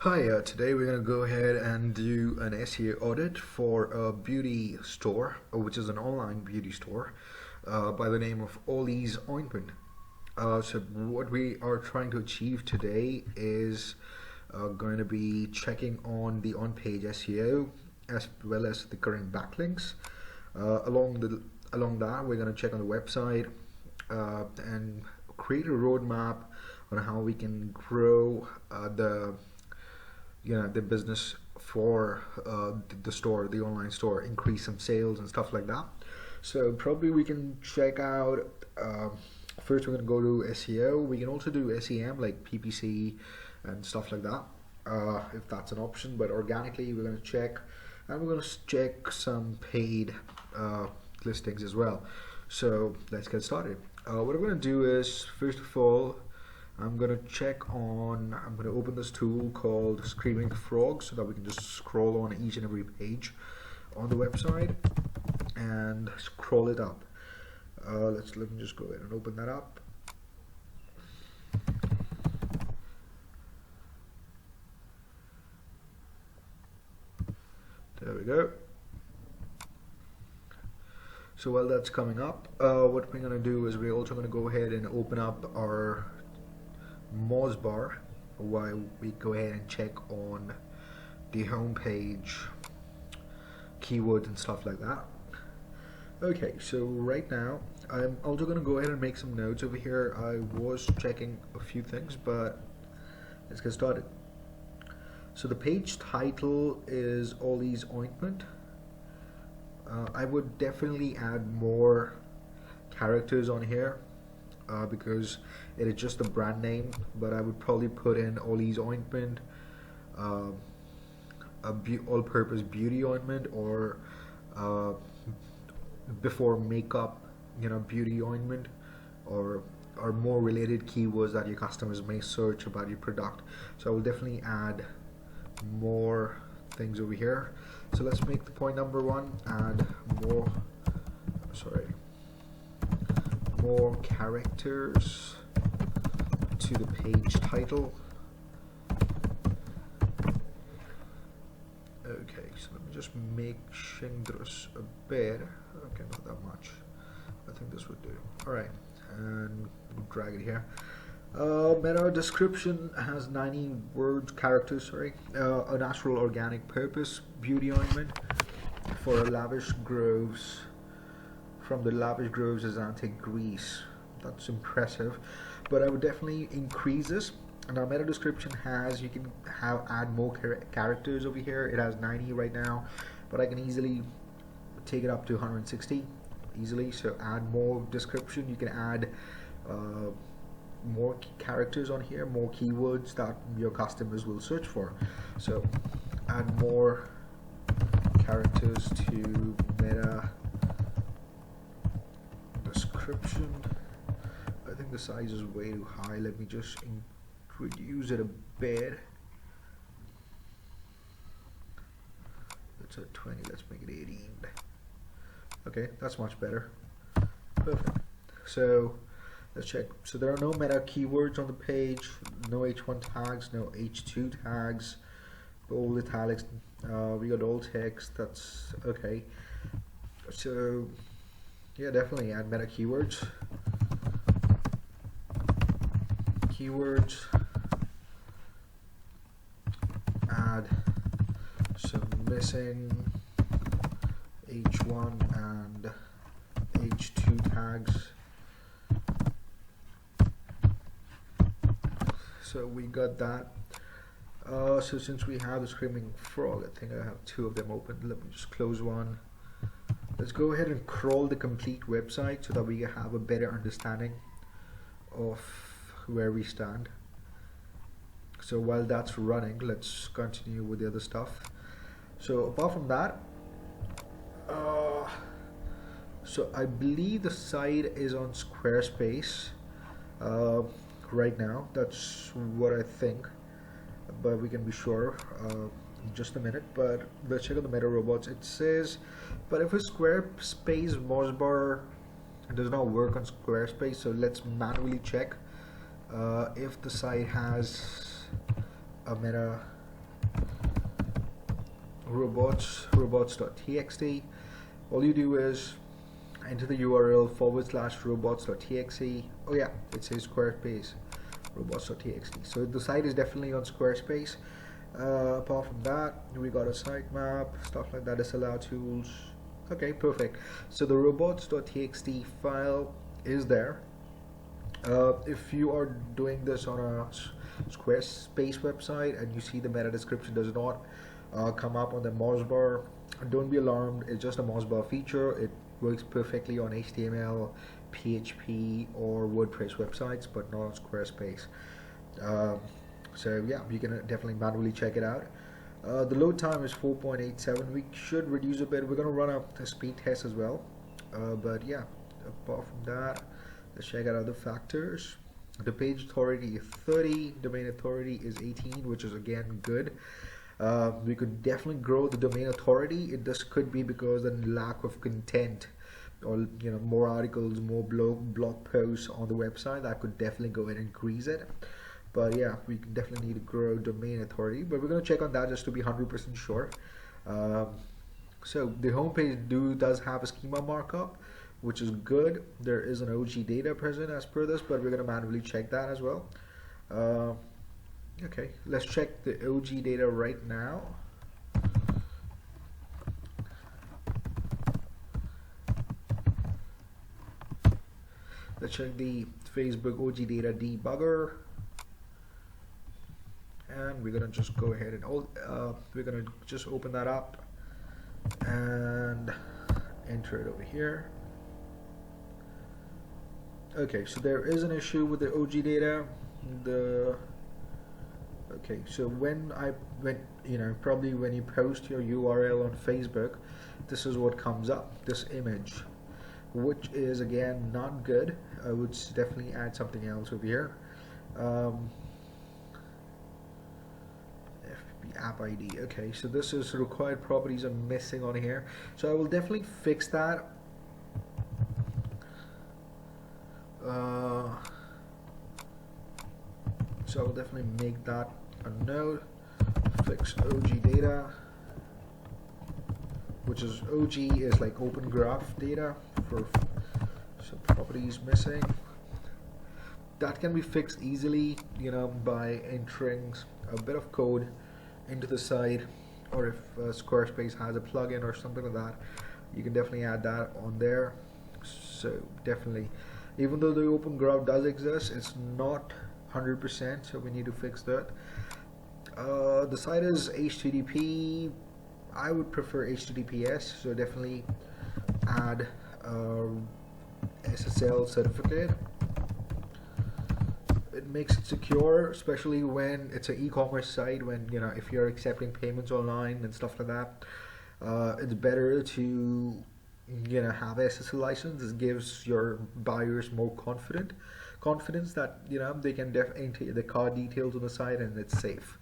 Hi, today we're going to go ahead and do an SEO audit for a beauty store, which is an online beauty store by the name of Ollie's Ointment. So what we are trying to achieve today is going to be checking on the on-page SEO as well as the current backlinks. Along that, we're going to check on the website and create a roadmap on how we can grow the business for the store, the online store, increase some sales and stuff like that. So probably we can check out, first we're going to go to SEO. We can also do SEM like PPC and stuff like that, if that's an option. But organically we're going to check, and we're going to check some paid listings as well. So let's get started. What I'm going to do is, first of all, I'm going to open this tool called Screaming Frog so that we can just scroll on each and every page on the website and scroll it up. Let me just go ahead and open that up. There we go. So while that's coming up, what we're going to do is we're also going to go ahead and open up our Moz bar while we go ahead and check on the home page keywords and stuff like that. Okay, so right now I'm also going to go ahead and make some notes over here. I was checking a few things, but let's get started. So the page title is Ollie's Ointment. I would definitely add more characters on here because it is just a brand name, but I would probably put in Ollie's Ointment, all-purpose beauty ointment, or before makeup, beauty ointment, or more related keywords that your customers may search about your product. So I will definitely add more things over here. So let's make the point number one, add more characters to the page title. Okay, so let me just make this a bit. Okay, not that much. I think this would do. Alright, and we'll drag it here. Meta description has 90 characters. A natural organic purpose beauty ointment for lavish groves, from the lavish groves Azantic Greece. That's impressive, but I would definitely increase this. Now meta description has, you can add more characters over here. It has 90 right now, but I can easily take it up to 160 easily. So add more description. You can add more characters on here, more keywords that your customers will search for. So add more characters to meta description. I think the size is way too high. Let me just reduce it a bit. It's at 20. Let's make it 18. Okay, that's much better. Perfect. So let's check. So there are no meta keywords on the page, no H1 tags, no H2 tags, bold italics. We got all text. That's okay. So yeah, definitely add meta keywords. Add some missing H1 and H2 tags. So we got that. So since we have the Screaming Frog, I think I have two of them open. Let me just close one. Let's go ahead and crawl the complete website so that we have a better understanding of where we stand. So while that's running, let's continue with the other stuff. So apart from that, so I believe the site is on Squarespace right now. That's what I think, but we can be sure in just a minute. But let's check out the meta robots. It says, but if a Squarespace Moz bar does not work on Squarespace, so let's manually check if the site has a meta robots.txt. All you do is enter the URL /robots.txt. Oh yeah, it says Squarespace robots.txt. So the site is definitely on Squarespace. Apart from that, we got a sitemap, stuff like that, disallow tools. Okay, perfect. So the robots.txt file is there. If you are doing this on a Squarespace website and you see the meta description does not come up on the Moz bar, don't be alarmed. It's just a Moz bar feature. It works perfectly on HTML, PHP, or WordPress websites, but not on Squarespace. So yeah, you can definitely manually check it out. The load time is 4.87. We should reduce a bit. We're going to run a speed test as well. But yeah, apart from that, let's check out other factors. The page authority is 30, domain authority is 18, which is again good. We could definitely grow the domain authority. This could be because of the lack of content, or more articles, more blog posts on the website. That could definitely go ahead and increase it. But yeah, we definitely need to grow domain authority, but we're going to check on that just to be 100% sure. So the homepage does have a schema markup, which is good. There is an OG data present as per this, but we're going to manually check that as well. Okay, let's check the OG data right now. Let's check the Facebook OG data debugger. And we're gonna just go ahead and we're gonna just open that up and enter it over here. Okay, so there is an issue with the OG data. Okay, so probably when you post your URL on Facebook, this is what comes up, this image, which is again not good. I would definitely add something else over here. App ID. Okay, so this is required properties are missing on here, so I will definitely fix that. So I will definitely make that a note. Fix OG data, which is OG is like open graph data for some properties missing. That can be fixed easily, by entering a bit of code into the site, or if Squarespace has a plugin or something like that, you can definitely add that on there. So definitely, even though the open graph does exist, it's not 100%, so we need to fix that. The site is HTTP. I would prefer HTTPS, so definitely add SSL certificate. It makes it secure, especially when it's an e-commerce site, when if you're accepting payments online and stuff like that. It's better to have SSL license. This gives your buyers more confidence that they can enter the card details on the site and it's safe.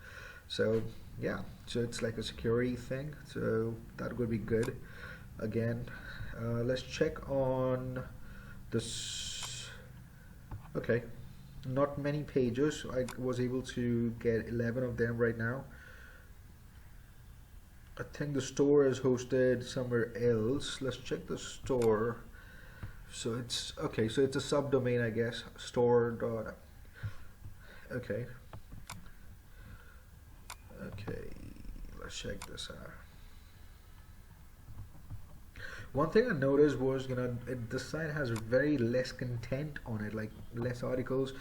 So yeah, so it's like a security thing, so that would be good. Again, let's check on this. Okay, not many pages. I was able to get 11 of them right now. I think the store is hosted somewhere else. Let's check the store. So it's okay, so it's a subdomain, I guess, store. Okay, let's check this out. One thing I noticed was, the site has very less content on it, like less articles.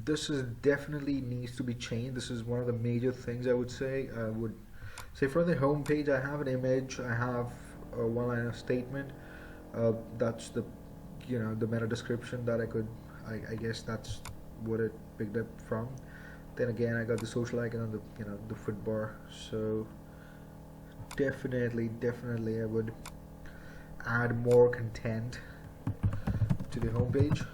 This is definitely needs to be changed. This is one of the major things I would say. I would say from the home page, I have an image, I have a one-liner statement. That's the, the meta description that I guess that's what it picked up from. Then again, I got the social icon on the, the foot bar. So definitely I would add more content to the homepage.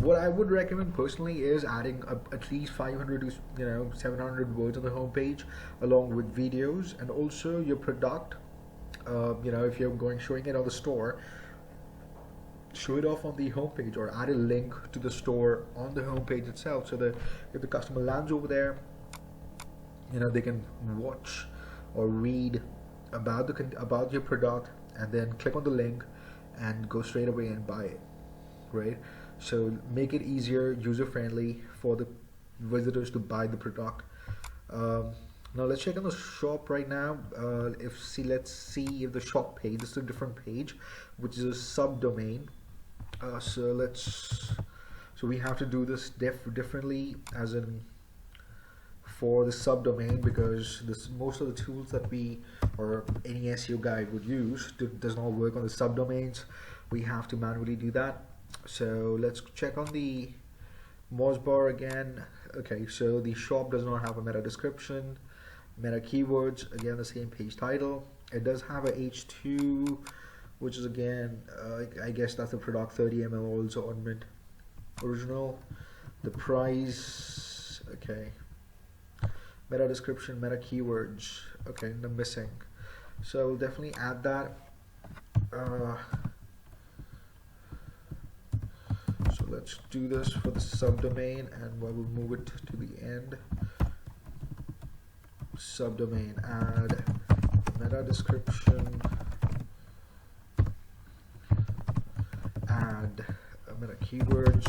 What I would recommend personally is adding at least 500 to 700 words on the homepage, along with videos, and also your product. If you're showing it on the store, show it off on the homepage or add a link to the store on the homepage itself, so that if the customer lands over there, they can watch or read about your product and then click on the link and go straight away and buy it, right? So make it easier, user friendly for the visitors to buy the product. Now let's check on the shop right now. Let's see if the shop page, this is a different page, which is a subdomain. So we have to do this differently, as in for the subdomain, because most of the tools that we or any SEO guy would use does not work on the subdomains. We have to manually do that. So let's check on the Moz bar again. Okay, so the shop does not have a meta description, meta keywords, again the same page title. It does have a H2, which is again I guess that's the product, 30 ml oils ointment original. The price, okay, meta description, meta keywords, okay, the missing, so definitely add that. So let's do this for the subdomain, and we'll move it to the end. Subdomain, add meta description, add meta keywords,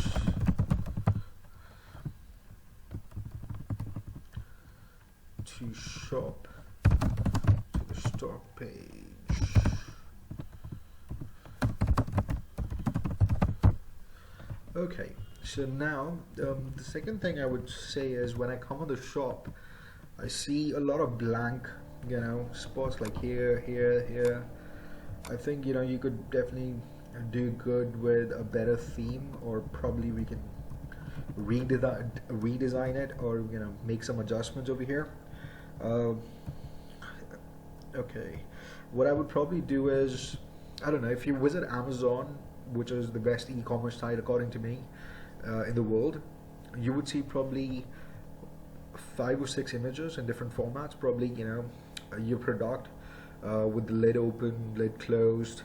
to shop, to the stock page. Okay, so now the second thing I would say is, when I come on the shop, I see a lot of blank, spots like here. I think you could definitely do good with a better theme, or probably we can redesign it, or make some adjustments over here. Okay, what I would probably do is, I don't know, if you visit Amazon, which is the best e-commerce site according to me in the world, you would see probably 5 or 6 images in different formats, probably your product with the lid open, lid closed,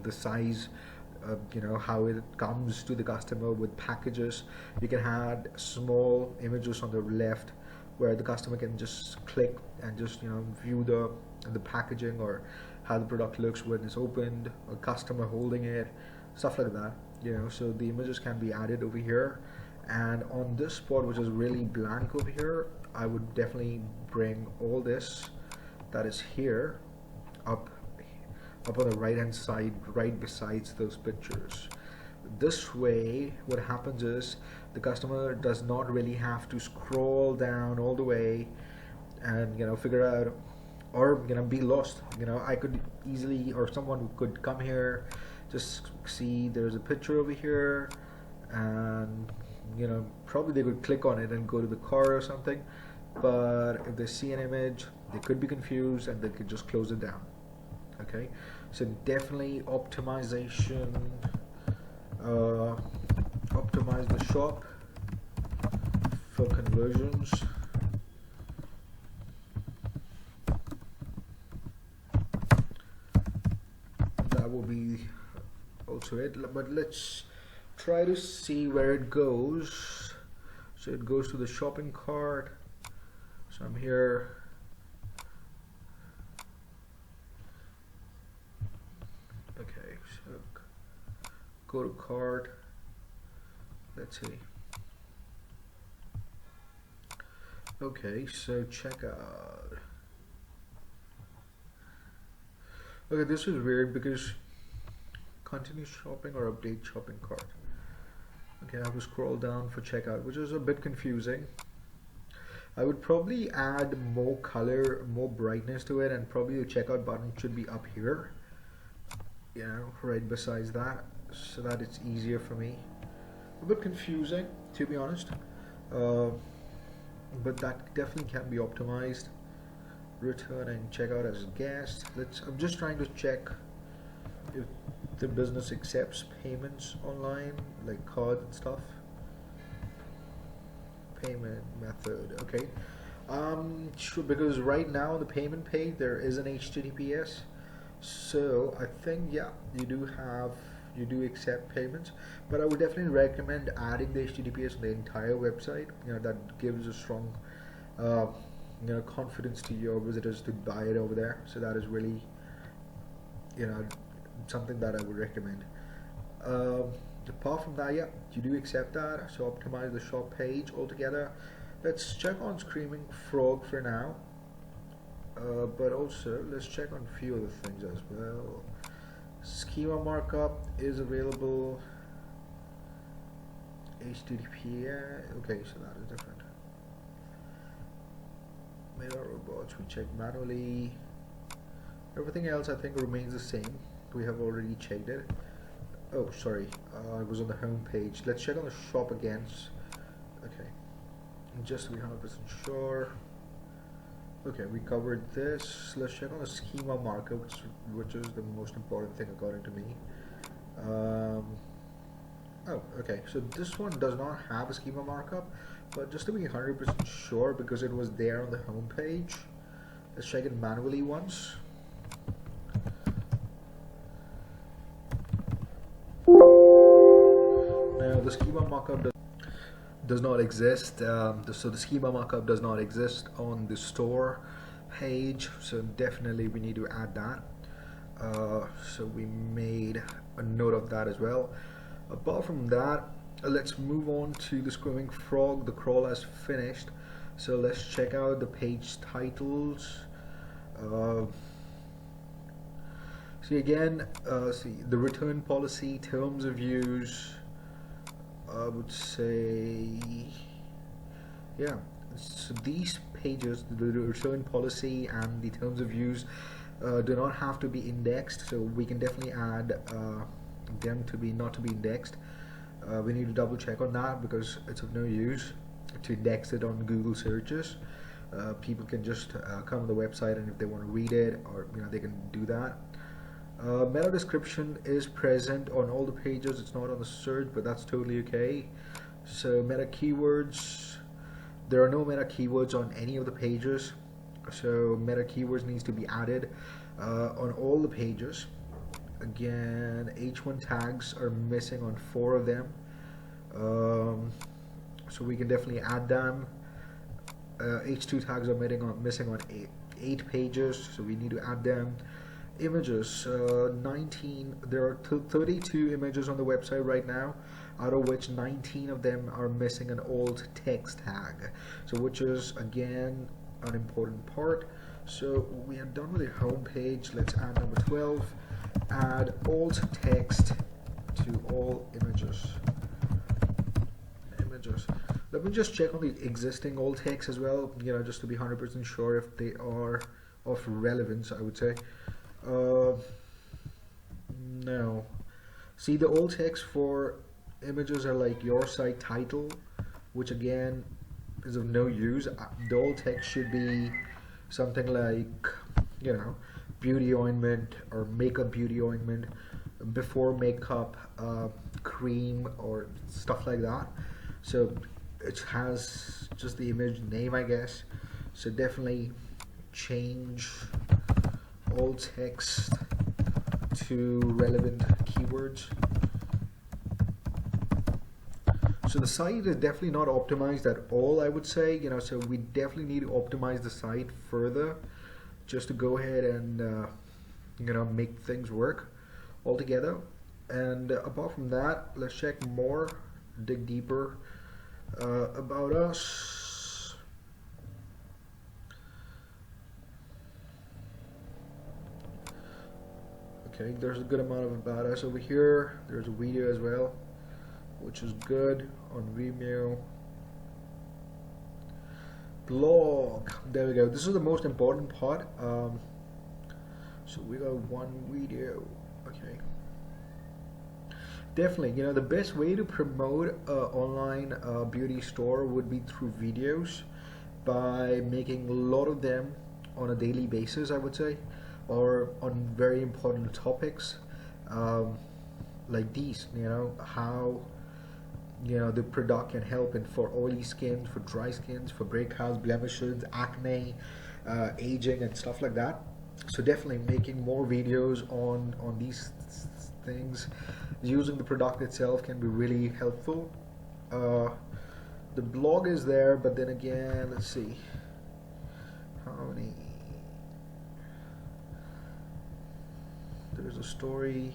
the size, how it comes to the customer with packages. You can add small images on the left where the customer can just click and just view the packaging, or how the product looks when it's opened, a customer holding it, stuff like that. So the images can be added over here. And on this spot, which is really blank over here, I would definitely bring all this that is here up on the right hand side, right besides those pictures. This way, what happens is the customer does not really have to scroll down all the way and figure out, or be lost. I could easily, or someone could come here, just see there's a picture over here, and probably they could click on it and go to the car or something. But if they see an image, they could be confused and they could just close it down. Okay, so definitely optimization, optimize the shop for conversions. That will be also it, but let's try to see where it goes. So it goes to the shopping cart. So I'm here. Okay, so go to cart. Let's see. Okay, so checkout. Okay, this is weird because continue shopping or update shopping cart. Okay, I have to scroll down for checkout, which is a bit confusing. I would probably add more color, more brightness to it, and probably the checkout button should be up here, right besides that, so that it's easier for me. A bit confusing, to be honest, but that definitely can be optimized. Return and checkout as guest. I'm just trying to check if the business accepts payments online, like card and stuff. Payment method, okay. Sure, because right now on the payment page there is an HTTPS, so I think, yeah, you do have you do accept payments, but I would definitely recommend adding the HTTPS on the entire website. That gives a strong confidence to your visitors to buy it over there. So that is really something that I would recommend. Apart from that, yeah, you do accept that. So optimize the shop page altogether. Let's check on Screaming Frog for now, but also let's check on a few other things as well. Schema markup is available. HTTP, okay, so that is different. Mirror robots, we check manually. Everything else I think remains the same. We have already checked it. Oh, sorry, it was on the home page. Let's check on the shop again. Okay, just to be 100% sure. Okay, we covered this. Let's check on the schema markup, which is the most important thing according to me. Oh, okay, so this one does not have a schema markup, but just to be 100% sure, because it was there on the home page, let's check it manually once. Now the schema markup does not exist. So the schema markup does not exist on the store page, so definitely we need to add that. So we made a note of that as well. Apart from that, let's move on to the Screaming Frog. The crawl has finished, so let's check out the page titles. See again, see the return policy, terms of use. I would say, yeah, so these pages, the return policy and the terms of use, do not have to be indexed, so we can definitely add them to be not to be indexed. We need to double check on that because it's of no use to index it on Google searches. People can just come to the website, and if they want to read it, or they can do that. Meta description is present on all the pages. It's not on the search, but that's totally okay. So meta keywords, there are no meta keywords on any of the pages, so meta keywords needs to be added on all the pages. Again, H1 tags are missing on 4 of them, so we can definitely add them. H2 tags are missing on 8 pages, so we need to add them. Images, 19, there are 32 images on the website right now, out of which 19 of them are missing an alt text tag, so which is again an important part. So we are done with the home page. Let's add number 12, add alt text to all images. Let me just check on the existing alt text as well, just to be 100% sure if they are of relevance, I would say. No. See, the alt text for images are like your site title, which again is of no use. The alt text should be something like, beauty ointment or makeup beauty ointment, before makeup cream or stuff like that. So it has just the image name, I guess. So definitely change alt text to relevant keywords. So the site is definitely not optimized at all, I would say. So we definitely need to optimize the site further, just to go ahead and make things work altogether. And apart from that, let's check more, dig deeper about us. Okay, there's a good amount of about us over here. There's a video as well, which is good on Vimeo. Blog, there we go. This is the most important part. So we got one video. Okay, definitely, the best way to promote online beauty store would be through videos, by making a lot of them on a daily basis, I would say, or on very important topics like these. How the product can help for oily skin, for dry skins, for breakouts, blemishes, acne, aging and stuff like that. So definitely making more videos on these things. Using the product itself can be really helpful. The blog is there, but then again, let's see how many. There's a story.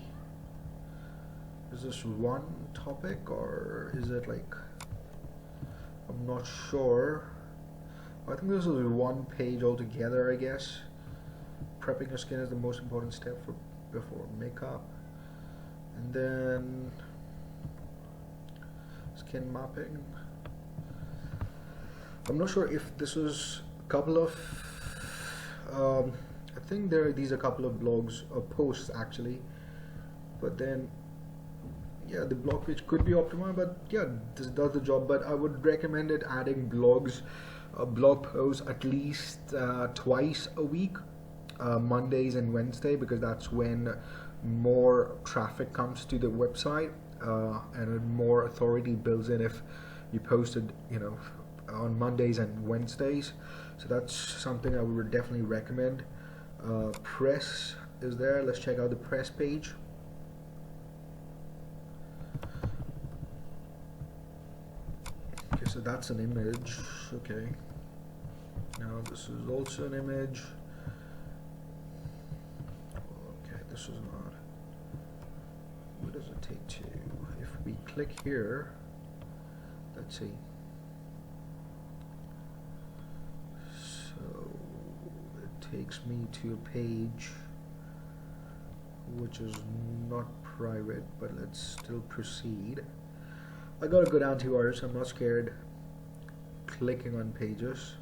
Is this one topic or is it like, I'm not sure. I think this is one page altogether, I guess. Prepping your skin is the most important step before makeup. And then skin mapping. I'm not sure if this is a couple of I think these are a couple of blogs or posts actually, but then yeah, the blog page could be optimized, but yeah, this does the job. But I would recommend it adding blog posts at least twice a week, Mondays and Wednesday, because that's when more traffic comes to the website and more authority builds in if you posted, you know, on Mondays and Wednesdays. So that's something I would definitely recommend. Press is there. Let's check out the press page. Okay, so that's an image. Okay, now this is also an image. Okay, this is not. What does it take to? If we click here, let's see. So it takes me to a page which is not private, but let's still proceed. I got a good antivirus, I'm not scared clicking on pages.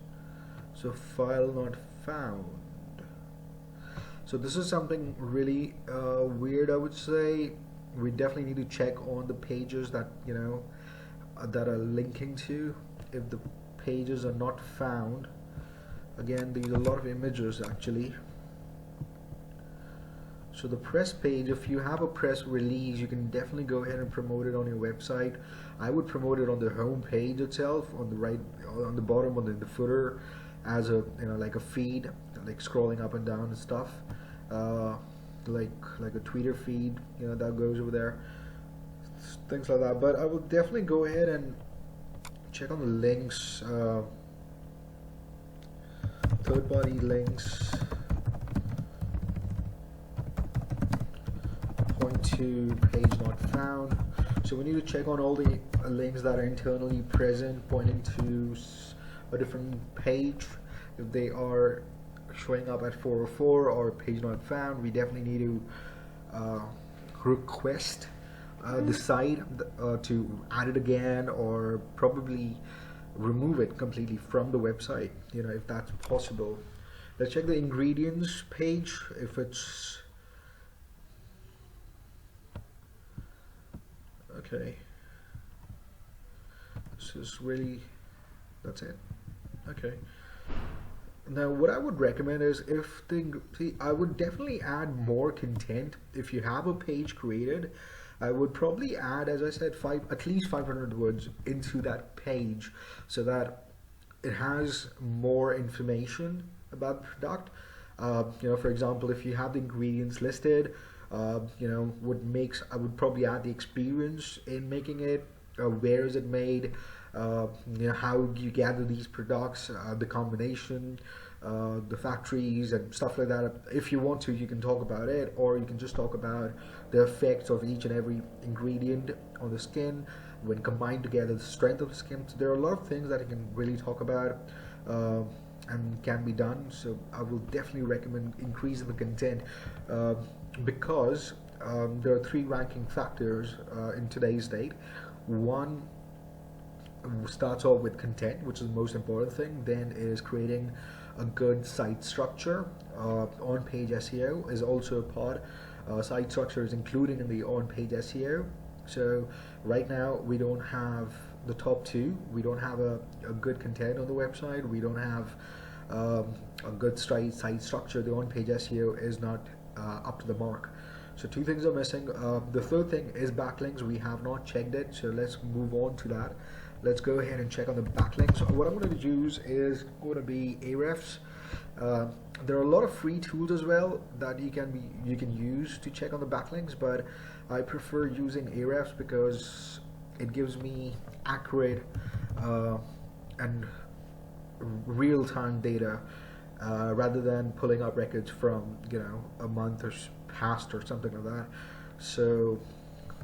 So file not found. So this is something really weird, I would say. We definitely need to check on the pages that, you know, that are linking to. If the pages are not found, again, these are a lot of images actually. So the press page, if you have a press release, you can definitely go ahead and promote it on your website. I would promote it on the home page itself, on the right, on the bottom, on the footer, as a, you know, like a feed, like scrolling up and down and stuff, like a Twitter feed, you know, that goes over there, things like that. But I will definitely go ahead and check on the links, third-party links. To page not found. So we need to check on all the links that are internally present pointing to a different page. If they are showing up at 404 or page not found, we definitely need to request the site to add it again, or probably remove it completely from the website, you know, if that's possible. Let's check the ingredients page. If it's okay, this is really, that's it. Okay, now what I would recommend is, if I would definitely add more content. If you have a page created, I would probably add, as I said, at least 500 words into that page, so that it has more information about the product. You know, for example, if you have the ingredients listed, you know, I would probably add the experience in making it, where is it made, you know, how you gather these products, the combination, the factories and stuff like that. If you want to, you can talk about it, or you can just talk about the effects of each and every ingredient on the skin when combined together, the strength of the skin. So there are a lot of things that you can really talk about and can be done. So I will definitely recommend increasing the content, because there are 3 ranking factors in today's date. One starts off with content, which is the most important thing. Then is creating a good site structure. On-page SEO is also a part. Site structure is included in the on-page SEO. So right now we don't have the top 2. We don't have a good content on the website. We don't have a good site structure. The on-page SEO is not up to the mark. So 2 things are missing. The third thing is backlinks. We have not checked it, so let's move on to that. Let's go ahead and check on the backlinks. What I'm going to use is going to be Ahrefs. There are a lot of free tools as well that you can use to check on the backlinks, but I prefer using Ahrefs because it gives me accurate and real-time data rather than pulling up records from a month or past or something like that. So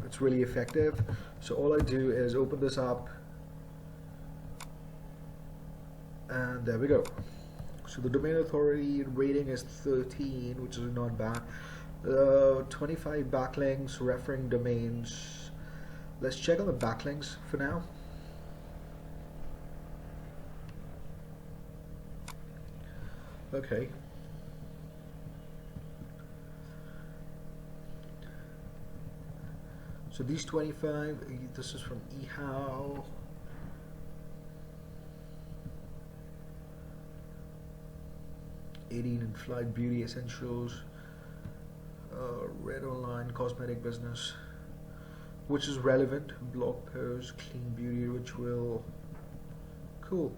it's really effective. So all I do is open this up, and there we go. So the domain authority rating is 13, which is not bad. 25 backlinks, referring domains. Let's check on the backlinks for now. Okay. So these 25, this is from eHow. In Flight Beauty Essentials, Red Online, Cosmetic Business, which is relevant, blog post, Clean Beauty Ritual, cool.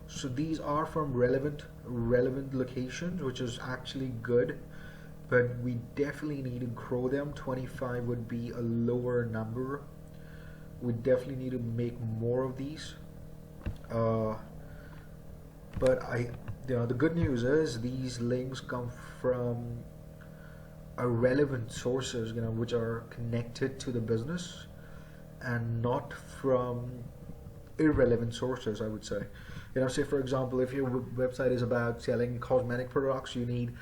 So these are from relevant locations, which is actually good, but we definitely need to grow them. 25 would be a lower number. We definitely need to make more of these. But the good news is these links come from relevant sources, which are connected to the business, and not from irrelevant sources, I would say. Say for example, if your website is about selling cosmetic products, you need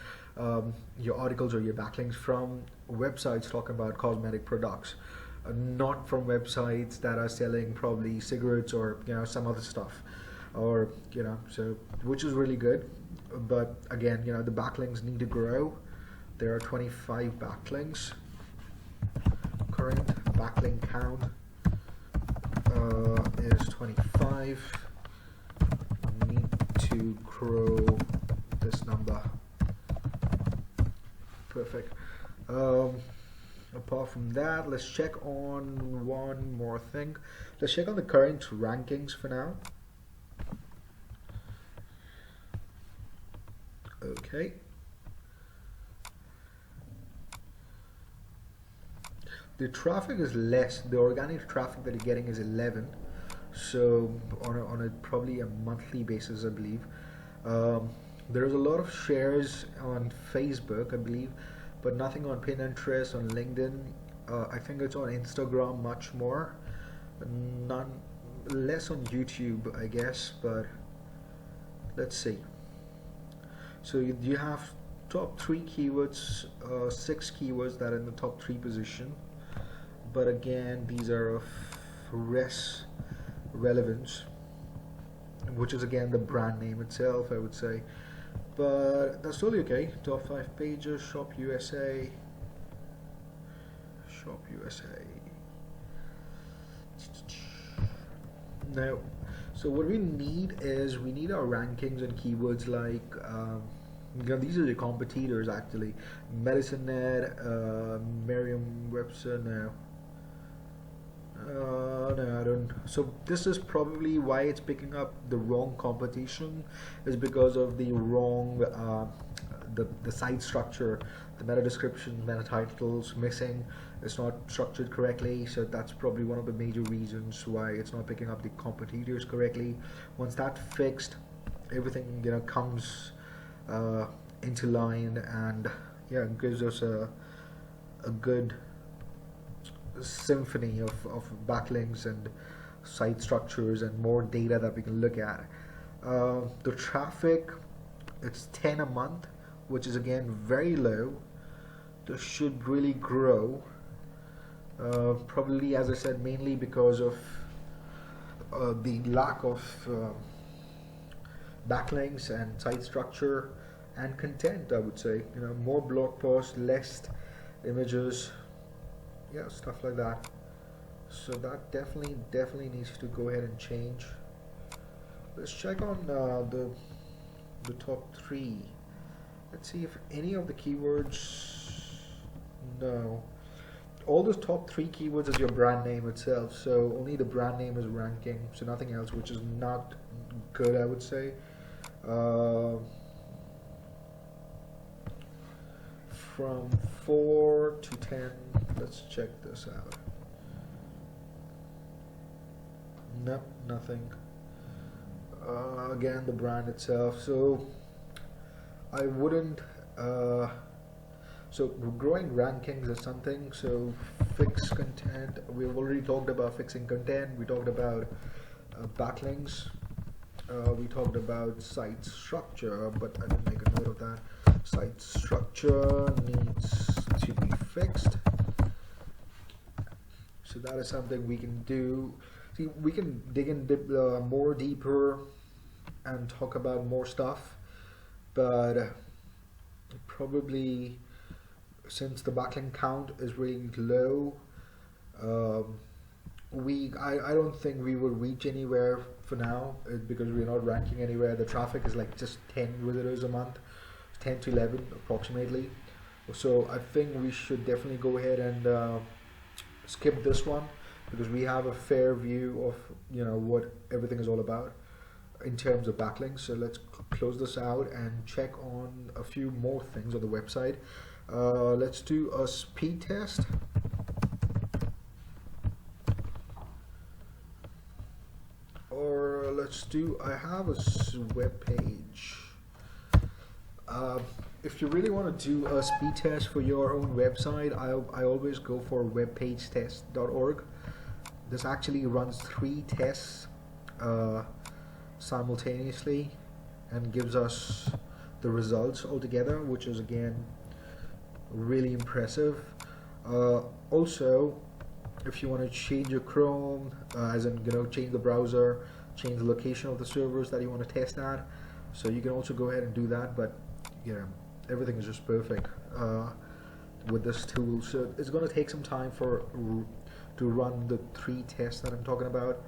your articles or your backlinks from websites talking about cosmetic products, not from websites that are selling probably cigarettes or some other stuff, or so, which is really good. But again, the backlinks need to grow. There are 25 backlinks. Current backlink count is 25. Need to grow this number. Perfect. Apart from that, let's check on one more thing. Let's check on the current rankings for now. Okay. The traffic is less. The organic traffic that you're getting is 11. So on a probably a monthly basis, I believe. There's a lot of shares on Facebook, I believe, but nothing on Pinterest, on LinkedIn. I think it's on Instagram much more. Less on YouTube, I guess, but let's see. So you have top 3 keywords, 6 keywords that are in the top 3 position. But again, these are of less relevance, which is again the brand name itself, I would say. But that's totally okay. Top 5 pages, Shop USA. Now, so what we need is we need our rankings and keywords like these are the competitors actually. MedicineNet, Merriam-Webster. No, I don't. So this is probably why it's picking up the wrong competition, is because of the wrong the site structure, the meta description, meta titles missing. It's not structured correctly, so that's probably one of the major reasons why it's not picking up the competitors correctly. Once that's fixed, everything comes into line, and gives us a good symphony of backlinks and site structures and more data that we can look at. The traffic, it's 10 a month, which is again very low. This should really grow, probably, as I said, mainly because of the lack of backlinks and site structure and content, I would say. More blog posts, less images, stuff like that. So that definitely needs to go ahead and change. Let's check on the top 3. Let's see if any of the keywords. No, all those top 3 keywords is your brand name itself, so only the brand name is ranking, so nothing else, which is not good, I would say. from 4 to 10. Let's check this out. Nope, nothing. Again, the brand itself. So I wouldn't. So growing rankings is something. So fix content. We've already talked about fixing content. We talked about backlinks. We talked about site structure, but I didn't make a note of that. Site structure needs to be fixed. So that is something we can do. See, we can dig in more deeper and talk about more stuff, but probably since the backlink count is really low, I don't think we will reach anywhere for now, because we're not ranking anywhere. The traffic is like just 10 visitors a month, 10 to 11 approximately. So I think we should definitely go ahead and skip this one, because we have a fair view of what everything is all about in terms of backlinks. So let's close this out and check on a few more things on the website. Let's do a speed test. Or let's do, I have a web page. If you really want to do a speed test for your own website, I always go for webpagetest.org. This actually runs 3 tests simultaneously and gives us the results altogether, which is again really impressive. Also, if you want to change your Chrome, as in change the browser, change the location of the servers that you want to test at, so you can also go ahead and do that. But everything is just perfect with this tool. So it's going to take some time to run the 3 tests that I'm talking about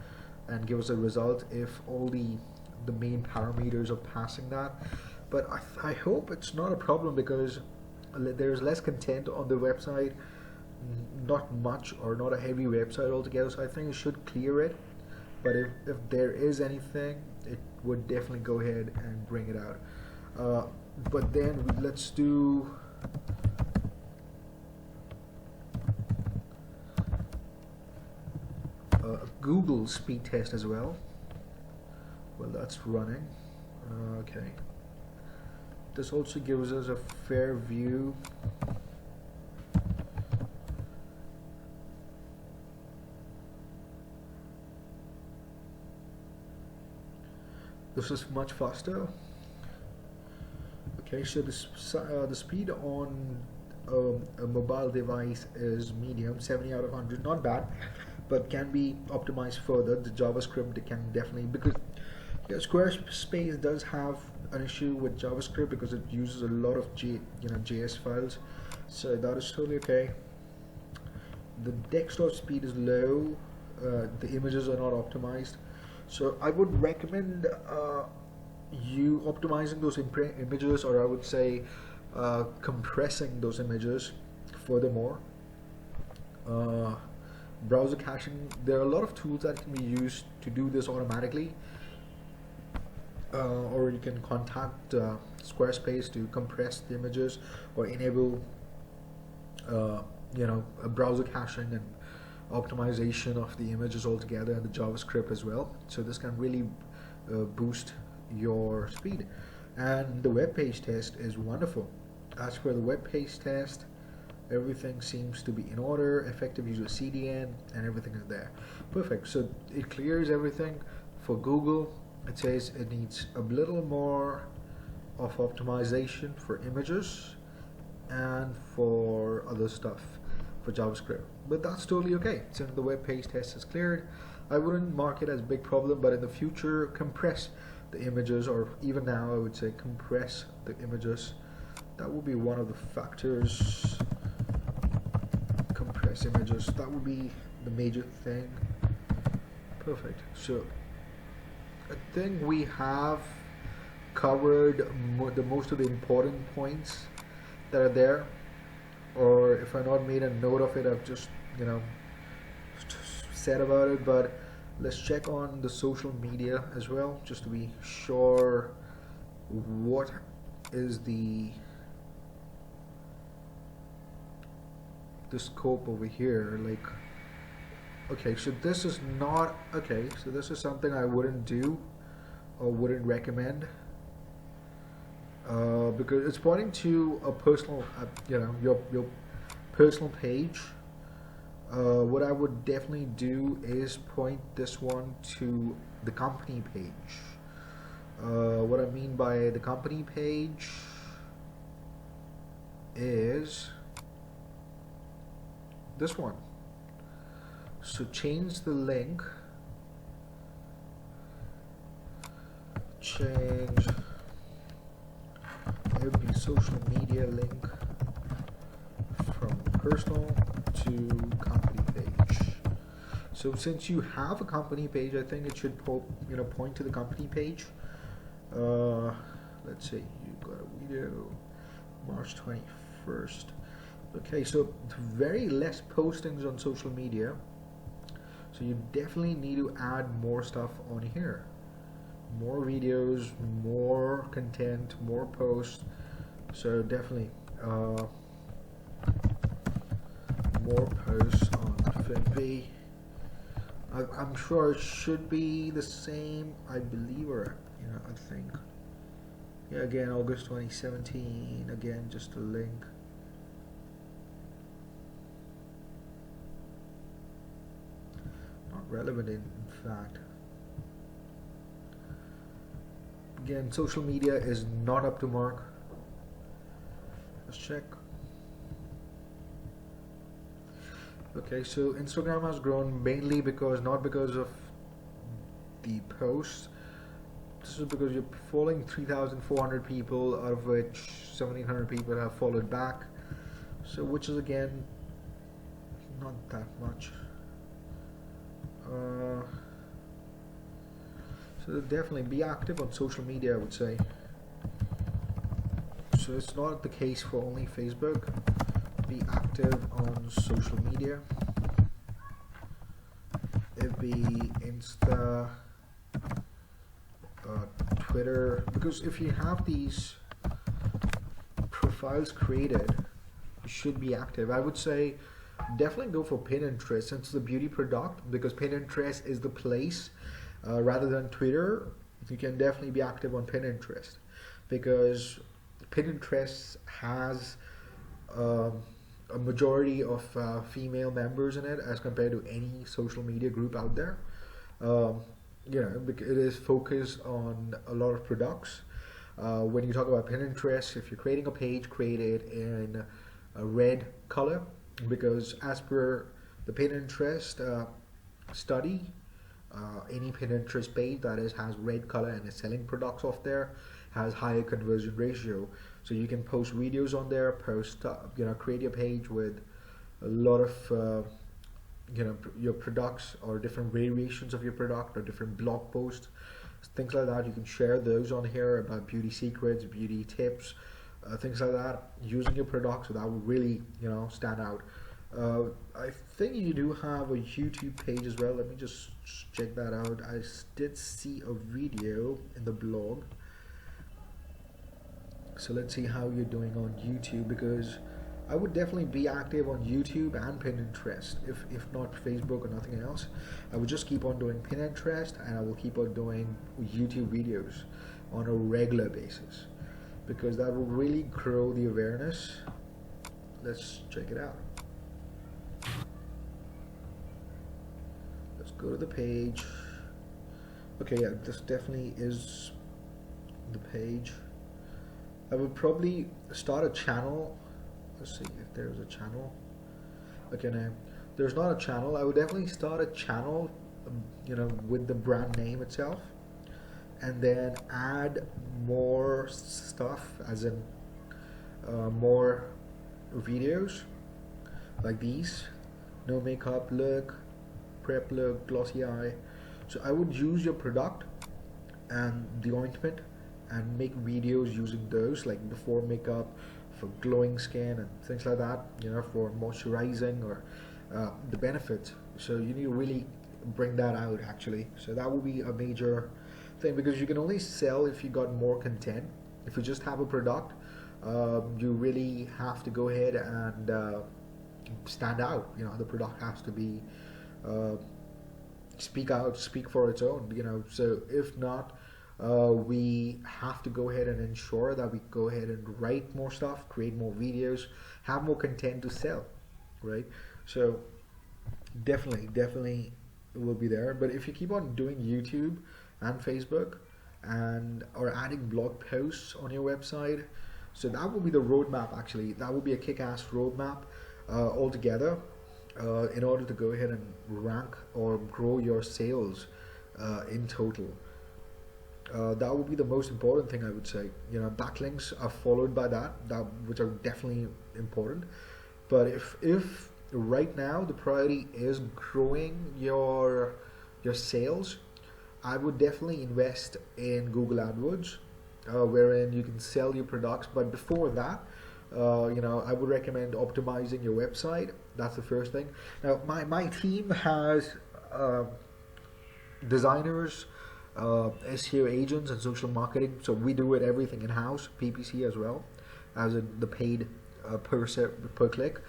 and give us a result if all the main parameters are passing that. But I hope it's not a problem, because there's less content on the website, not much or not a heavy website altogether, so I think it should clear it. But if there is anything, it would definitely go ahead and bring it out. But then let's do a Google speed test as well. Well, that's running. Okay. This also gives us a fair view. This is much faster. Okay, so the speed on a mobile device is medium, 70 out of 100, not bad, but can be optimized further. The JavaScript can definitely, because Squarespace does have an issue with JavaScript because it uses a lot of JS files, so that is totally okay. The desktop speed is low, the images are not optimized, so I would recommend you optimizing those images, or I would say compressing those images furthermore. Browser caching, there are a lot of tools that can be used to do this automatically, or you can contact Squarespace to compress the images or enable a browser caching and optimization of the images altogether, and the JavaScript as well. So this can really boost your speed. And the web page test is wonderful. As for the web page test, everything seems to be in order. Effective user CDN and everything is there. Perfect. So it clears everything. For Google, it says it needs a little more of optimization for images and for other stuff for JavaScript, but that's totally okay. Since the web page test is cleared, I wouldn't mark it as a big problem, but in the future, compress the images, or even now I would say compress the images. That would be one of the factors. Compress images, that would be the major thing. Perfect. So I think we have covered most of the important points that are there, or if I not made a note of it, I've just said about it. But let's check on the social media as well, just to be sure what is the the scope over here, like, okay, so this is not, okay, so this is something I wouldn't do or wouldn't recommend, because it's pointing to a personal, your personal page. What I would definitely do is point this one to the company page. What I mean by the company page is this one. So change the link, change every social media link from personal to company page. So since you have a company page, I think it should point to the company page. Let's see, you got a video March 21st. Okay, so very less postings on social media. So you definitely need to add more stuff on here. More videos, more content, more posts. So definitely more posts on FitB. I'm sure it should be the same, I believe, or I think. Yeah, again, August 2017. Again, just a link. Not relevant in fact. Again, social media is not up to mark. Let's check. Okay, so Instagram has grown mainly not because of the posts. This is because you're following 3,400 people, out of which 1,700 people have followed back. So, which is again not that much. So definitely be active on social media, I would say. So it's not the case for only Facebook. Be active on social media. It'd be Insta, Twitter, because if you have these profiles created, you should be active. I would say definitely go for Pinterest since it's the beauty product, because Pinterest is the place rather than Twitter. You can definitely be active on Pinterest because Pinterest has a majority of female members in it as compared to any social media group out there. It is focused on a lot of products. When you talk about Pinterest, if you're creating a page, create it in a red color, because as per the Pinterest study, any Pinterest page that has red color and is selling products off there has higher conversion ratio. So you can post videos on there, create your page with a lot of your products or different variations of your product or different blog posts, things like that. You can share those on here about beauty secrets, beauty tips, things like that, using your product. So that will really stand out. I think you do have a YouTube page as well. Let me just check that out. I did see a video in the blog. So let's see how you're doing on YouTube, because I would definitely be active on YouTube and Pinterest. If not Facebook or nothing else, I would just keep on doing Pinterest and I will keep on doing YouTube videos on a regular basis, because that will really grow the awareness. Let's check it out. Let's go to the page. Okay, yeah, this definitely is the page. I would probably start a channel. Let's see if there's a channel. Okay, now there's not a channel. I would definitely start a channel, with the brand name itself, and then add more stuff, as in more videos like these: no makeup look, prep look, glossy eye. So I would use your product and the ointment and make videos using those, like before makeup, for glowing skin and things like that, for moisturizing or the benefits. So you need to really bring that out actually. So that will be a major thing, because you can only sell if you got more content. If you just have a product, you really have to go ahead and stand out. The product has to be speak for its own. So if not, we have to go ahead and ensure that we go ahead and write more stuff, create more videos, have more content to sell, right? So definitely it will be there. But if you keep on doing YouTube and Facebook or adding blog posts on your website, so that will be the roadmap. Actually, that will be a kick-ass roadmap altogether, in order to go ahead and rank or grow your sales in total. That would be the most important thing, I would say. Backlinks are followed by that, which are definitely important. But if right now the priority is growing your sales, I would definitely invest in Google AdWords, wherein you can sell your products. But before that, I would recommend optimizing your website. That's the first thing. Now, my team has designers, SEO agents, and social marketing. So we do everything in-house, PPC as well, as in the paid per click,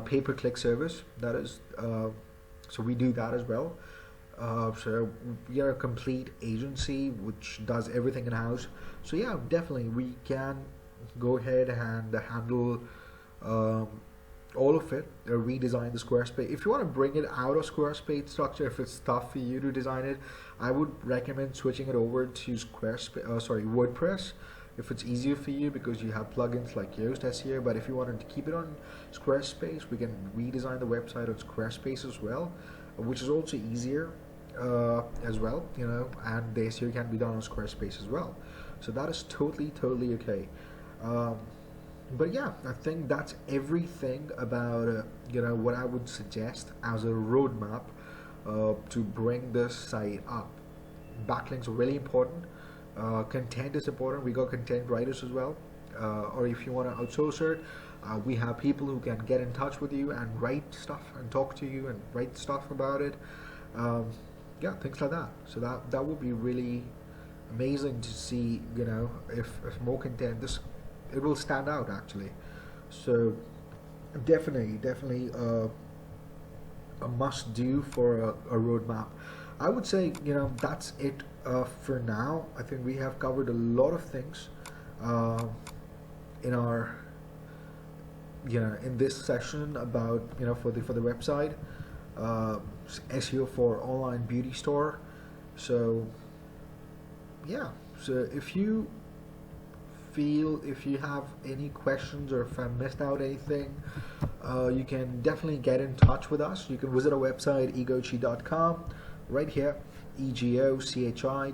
pay-per-click service. That is, so we do that as well. So we are a complete agency which does everything in-house. So yeah, definitely we can go ahead and handle all of it, redesign the Squarespace. If you want to bring it out of Squarespace structure, if it's tough for you to design it, I would recommend switching it over to WordPress, if it's easier for you, because you have plugins like Yoast SEO. But if you wanted to keep it on Squarespace, we can redesign the website on Squarespace as well, which is also easier as well, and the SEO can be done on Squarespace as well. So that is totally okay. But yeah, I think that's everything about what I would suggest as a roadmap to bring this site up. Backlinks are really important. Content is important. We got content writers as well. Or if you want to outsource it, we have people who can get in touch with you and write stuff and talk to you and write stuff about it. Yeah, things like that. So that would be really amazing to see. If more content, it will stand out actually. So definitely a must do for a roadmap. I would say that's it for now. I think we have covered a lot of things in our in this session about for the website, SEO for online beauty store. So yeah, so if you have any questions, or if I missed out anything, you can definitely get in touch with us. You can visit our website, egochi.com, right here, egochi.com.